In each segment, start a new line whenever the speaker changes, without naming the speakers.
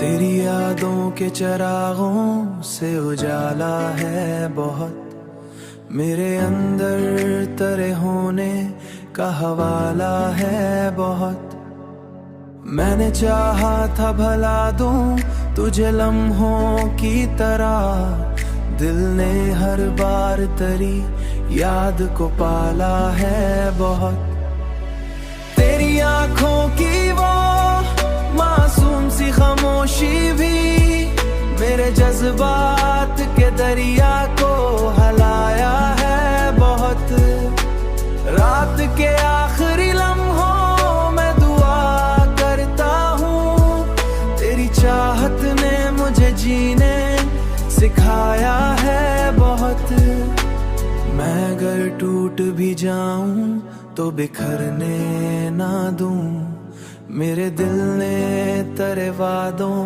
तेरी यादों के चरागों से उजाला है बहुत, मेरे अंदर तेरे होने का हवाला है बहुत। मैंने चाहा था भला दूं तुझे लम्हों की तरह, दिल ने हर बार तेरी याद को पाला है बहुत। तेरी आंखों की वो मासूम सी खामोशी भी मेरे जज्बात के दरिया को हलाया है बहुत। रात के आखिरी लम्हों में दुआ करता हूँ, तेरी चाहत ने मुझे जीने सिखाया है बहुत। मैं अगर टूट भी जाऊं तो बिखरने ना दूं, मेरे दिल ने तेरे वादों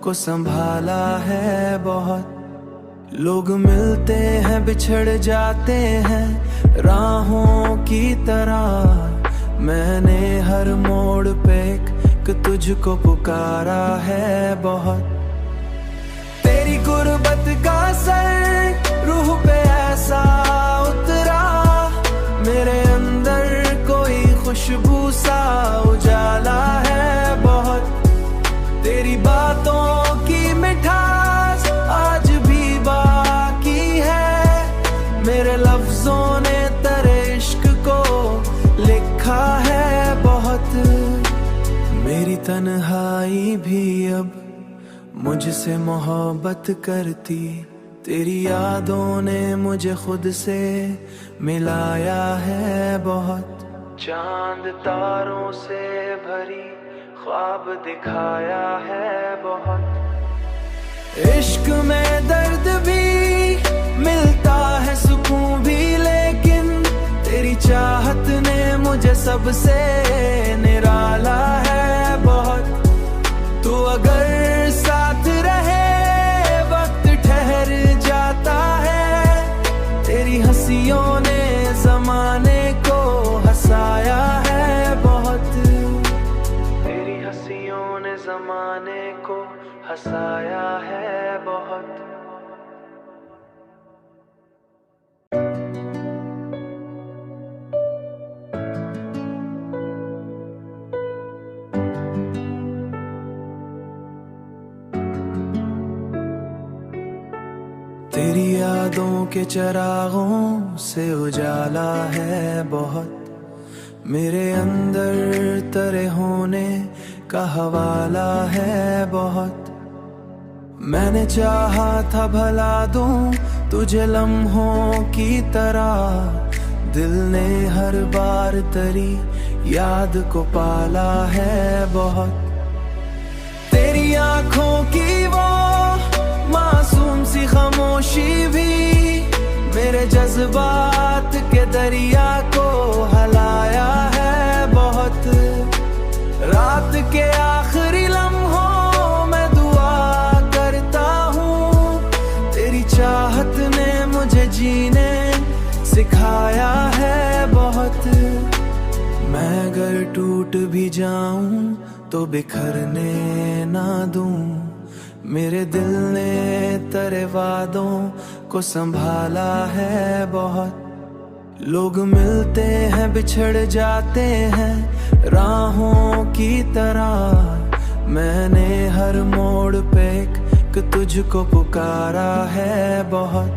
को संभाला है बहुत। लोग मिलते हैं बिछड़ जाते हैं राहों की तरह, मैंने हर मोड़ पे एक तुझको पुकारा है बहुत। तेरी गुर्बत का असर रूह पे ऐसा उतरा, मेरे अंदर कोई खुशबू सा उजाला है बहुत। तेरी बातों की मिठास आज भी बाकी है, मेरे लफ्जों ने तेरे इश्क को लिखा है बहुत। मेरी तन्हाई भी अब मुझसे मोहब्बत करती, तेरी यादों ने मुझे खुद से मिलाया है बहुत। चांद तारों से भरी ख्वाब दिखाया है बहुत। इश्क में दर्द भी मिलता है सुकून भी, लेकिन तेरी चाहत ने मुझे सबसे निराला है बहुत। तू अगर साथ रहे वक्त ठहर जाता है, तेरी हंसियों ने जमाने को हंसाया है बहुत। तेरी हंसियों ने जमाने को हंसाया है बहुत। तेरी यादों के चरागों से उजाला है बहुत, मेरे अंदर तेरे होने का हवाला है बहुत। मैंने चाहा था भला दूं तुझे लम्हों की तरह, दिल ने हर बार तेरी याद को पाला है बहुत। तेरी आंखों की वो मासूम सी खामोशी भी मेरे जज्बात के दरिया को हलाया है बहुत। रात के आखिरी लम्हों में दुआ करता हूँ, तेरी चाहत ने मुझे जीने सिखाया है बहुत। मैं अगर टूट भी जाऊं तो बिखरने ना दूं, मेरे दिल ने तेरे वादों को संभाला है बहुत। लोग मिलते हैं बिछड़ जाते हैं राहों की तरह, मैंने हर मोड़ पे एक तुझको पुकारा है बहुत।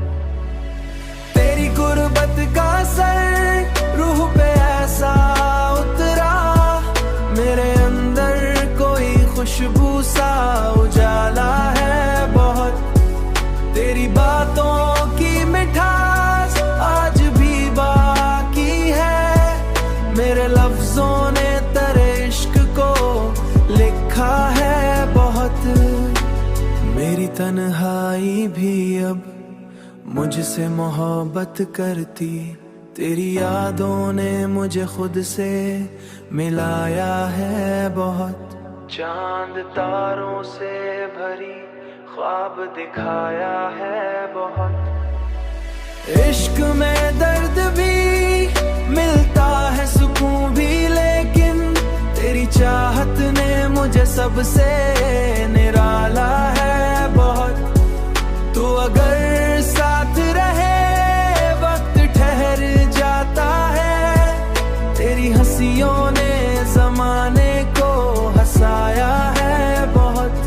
तेरी गुर्बत का असर रूह पे ऐसा उतरा, मेरे अंदर कोई खुशबू सा उजाला है बहुत। तेरी बातों की मिठास आज भी बाकी है, मेरे लफ्जों ने तेरे इश्क को लिखा है बहुत। मेरी तन्हाई भी अब मुझसे मोहब्बत करती, तेरी यादों ने मुझे खुद से मिलाया है बहुत। चांद तारों से भरी ख्वाब दिखाया है बहुत। इश्क में दर्द भी मिलता है सुकून भी, लेकिन तेरी चाहत ने मुझे सबसे निराला है बहुत। तू अगर साथ रहे वक्त ठहर जाता है। तेरी हंसियों ने जमाने को हंसाया है बहुत।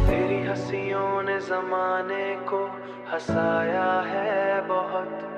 तेरी हंसियों ने जमाने को हंसाया है बहुत।